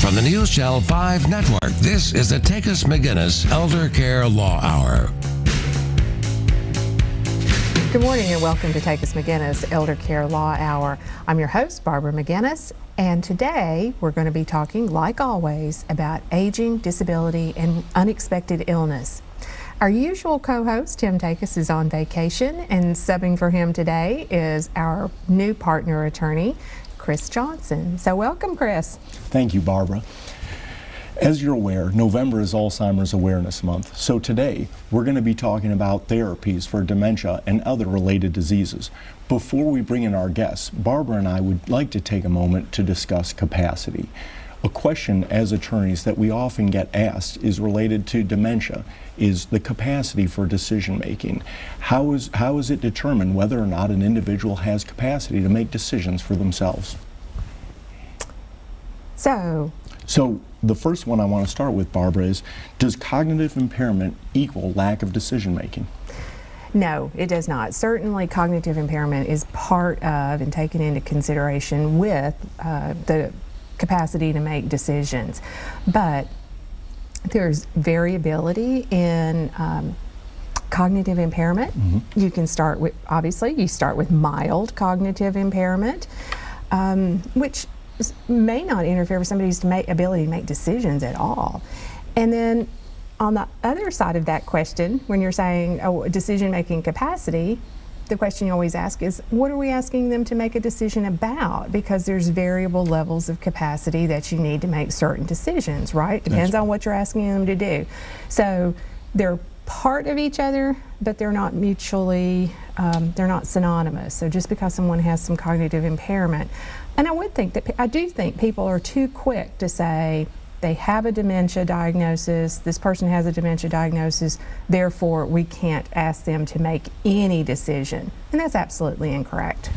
From the News Channel 5 Network, this is the Takacs McGinnis Elder Care Law Hour. Good morning and welcome to Takacs McGinnis Elder Care Law Hour. I'm your host, Barbara McGinnis, and today we're going to be talking, like always, about aging, disability, and unexpected illness. Our usual co-host, Tim Takacs, is on vacation, and subbing for him today is our new partner attorney, Chris Johnson. So welcome, Chris. Thank you, Barbara. As you're aware, November is Alzheimer's Awareness Month, so today we're going to be talking about therapies for dementia and other related diseases. Before we bring in our guests, Barbara and I would like to take a moment to discuss capacity. A question as attorneys that we often get asked is related to dementia, is the capacity for decision making. How is it determined whether or not an individual has capacity to make decisions for themselves? So the first one I want to start with, Barbara, is, does cognitive impairment equal lack of decision making? No, it does not. Certainly cognitive impairment is part of and taken into consideration with the capacity to make decisions. But there's variability in cognitive impairment. Mm-hmm. You can start with, obviously, you start with mild cognitive impairment, which may not interfere with somebody's ability to make decisions at all. And then on the other side of that question, when you're saying decision-making capacity, the question you always ask is, what are we asking them to make a decision about? Because there's variable levels of capacity that you need to make certain decisions, right? Depends on what you're asking them to do. So they're part of each other, but they're not mutually, they're not synonymous. So just because someone has some cognitive impairment, and I do think people are too quick to say they have a dementia diagnosis, this person has a dementia diagnosis, therefore we can't ask them to make any decision. And that's absolutely incorrect.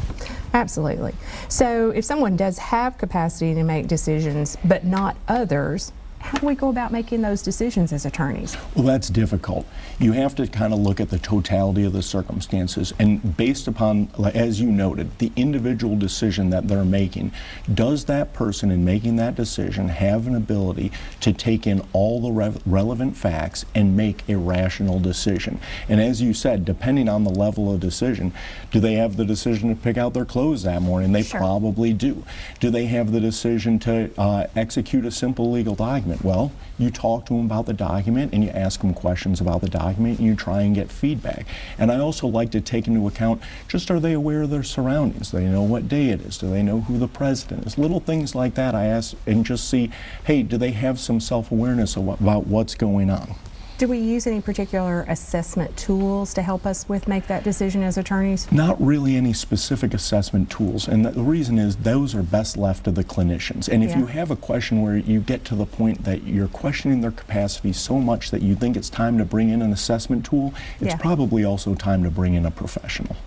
Absolutely. So if someone does have capacity to make decisions, but not others, how do we go about making those decisions as attorneys? Well, that's difficult. You have to kind of look at the totality of the circumstances, and based upon, as you noted, the individual decision that they're making, does that person in making that decision have an ability to take in all the relevant facts and make a rational decision? And as you said, depending on the level of decision, do they have the decision to pick out their clothes that morning? They Sure. probably do. Do they have the decision to execute a simple legal document? Well, you talk to them about the document and you ask them questions about the document and you try and get feedback. And I also like to take into account, just, are they aware of their surroundings? Do they know what day it is? Do they know who the president is? Little things like that I ask, and just see, hey, do they have some self-awareness about what's going on? Do we use any particular assessment tools to help us make that decision as attorneys? Not really any specific assessment tools, and the reason is those are best left to the clinicians. And if you have a question where you get to the point that you're questioning their capacity so much that you think it's time to bring in an assessment tool, it's probably also time to bring in a professional.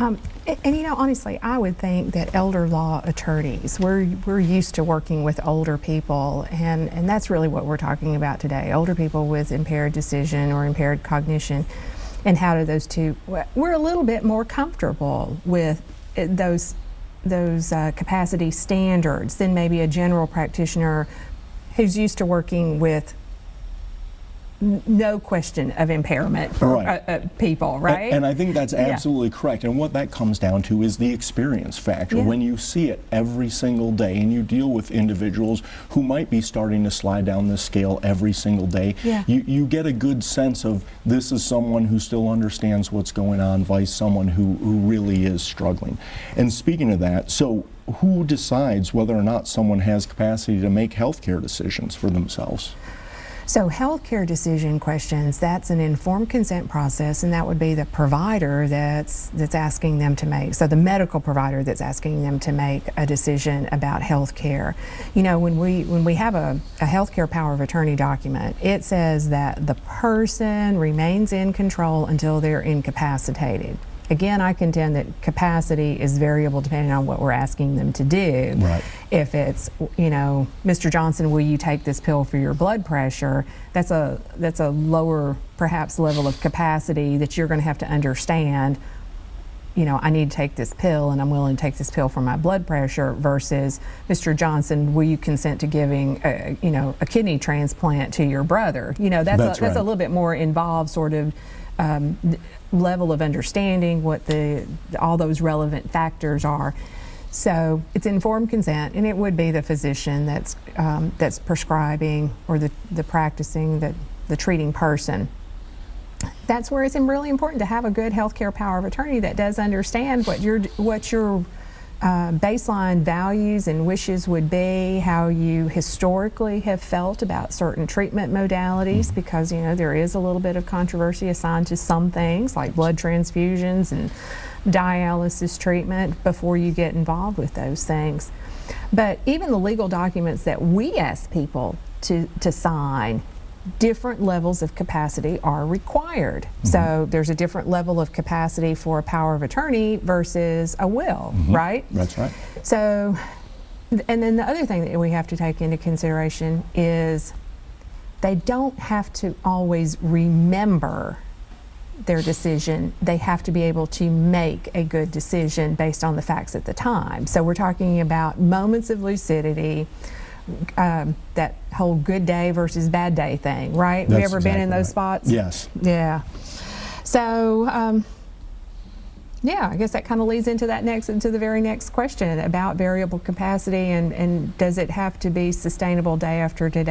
And you know, honestly, I would think that elder law attorneys, we're used to working with older people, and that's really what we're talking about today. Older people with impaired decision or impaired cognition, and how do those two, we're a little bit more comfortable with those capacity standards than maybe a general practitioner who's used to working with no question of impairment for people, right? And I think that's absolutely correct. And what that comes down to is the experience factor. Yeah. When you see it every single day and you deal with individuals who might be starting to slide down the scale every single day, you get a good sense of, this is someone who still understands what's going on, vice someone who really is struggling. And speaking of that, so who decides whether or not someone has capacity to make healthcare decisions for themselves? So healthcare decision questions, that's an informed consent process, and that would be the provider that's asking them to make, so the medical provider that's asking them to make a decision about healthcare. You know, when we have a healthcare power of attorney document, it says that the person remains in control until they're incapacitated. Again, I contend that capacity is variable depending on what we're asking them to do. Right. If it's, you know, Mr. Johnson, will you take this pill for your blood pressure? That's a lower, perhaps, level of capacity that you're going to have to understand I need to take this pill and I'm willing to take this pill for my blood pressure, versus, Mr. Johnson, will you consent to giving a kidney transplant to your brother? That's right. a little bit more involved sort of level of understanding what all those relevant factors are. So it's informed consent, and it would be the physician that's prescribing, or the practicing, the treating person. That's where it's really important to have a good healthcare power of attorney that does understand what your baseline values and wishes would be, how you historically have felt about certain treatment modalities, because there is a little bit of controversy assigned to some things like blood transfusions and dialysis treatment before you get involved with those things. But even the legal documents that we ask people to sign, different levels of capacity are required. So there's a different level of capacity for a power of attorney versus a will, right? That's right. So, and then the other thing that we have to take into consideration is they don't have to always remember their decision. They have to be able to make a good decision based on the facts at the time. So we're talking about moments of lucidity, that whole good day versus bad day thing, right? Have you ever been in those spots? Yes. Yeah. So, I guess that kind of leads into the very next question about variable capacity, and does it have to be sustainable day after day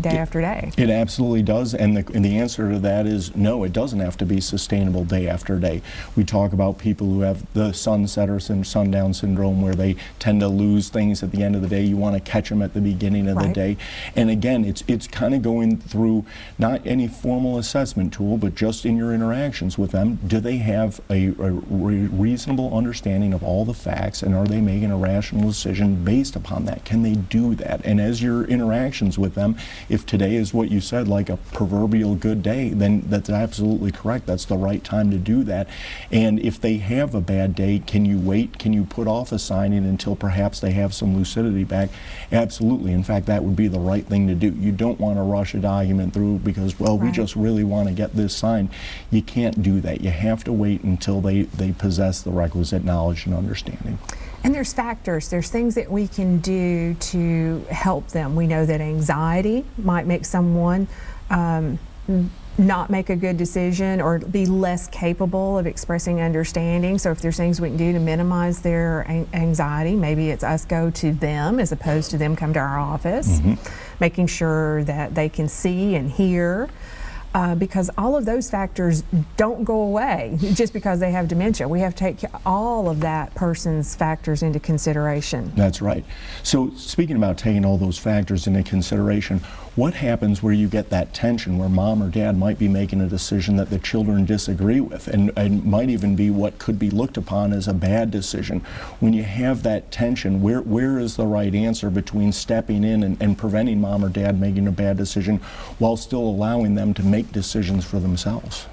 after day? It absolutely does, and the answer to that is no, it doesn't have to be sustainable day after day. We talk about people who have the sundown syndrome, where they tend to lose things at the end of the day. You want to catch them at the beginning of the day. And again, it's kind of going through not any formal assessment tool, but just in your interactions with them. Do they have a reasonable understanding of all the facts, and are they making a rational decision based upon that? Can they do that? And as your interactions with them, if today is what you said, like a proverbial good day, then that's absolutely correct. That's the right time to do that. And if they have a bad day, can you wait? Can you put off assigning until perhaps they have some lucidity back? Absolutely. In fact, that would be the right thing to do. You don't want to rush a document through because, well, we just really want to get this signed. You can't do that. You have to wait until they possess the requisite knowledge and understanding. And there's factors, there's things that we can do to help them. We know that anxiety might make someone not make a good decision or be less capable of expressing understanding. So if there's things we can do to minimize their anxiety, maybe it's us go to them as opposed to them come to our office, making sure that they can see and hear. Because all of those factors don't go away just because they have dementia. We have to take all of that person's factors into consideration. That's right. So speaking about taking all those factors into consideration, what happens where you get that tension where mom or dad might be making a decision that the children disagree with and might even be what could be looked upon as a bad decision? When you have that tension, where is the right answer between stepping in and preventing mom or dad making a bad decision while still allowing them to make decisions for themselves?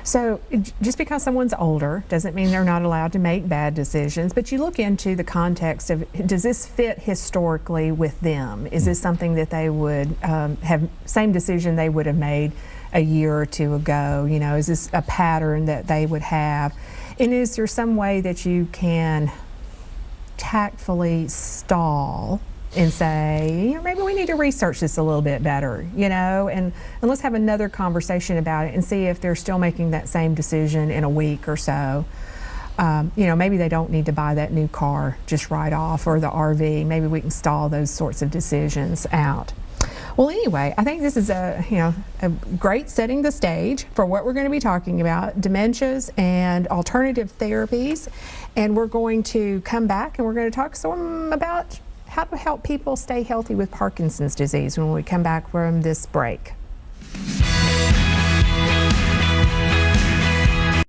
So just because someone's older doesn't mean they're not allowed to make bad decisions, but you look into the context of, does this fit historically with them? Is this something that they would have, same decision they would have made a year or two ago? Is this a pattern that they would have? And is there some way that you can tactfully stall and say, maybe we need to research this a little bit better, and let's have another conversation about it and see if they're still making that same decision in a week or so. Maybe they don't need to buy that new car just right off, or the RV. Maybe we can stall those sorts of decisions out. Well, anyway, I think this is a great setting the stage for what we're going to be talking about, dementias and alternative therapies. And we're going to come back and we're going to talk some about how to help people stay healthy with Parkinson's disease when we come back from this break.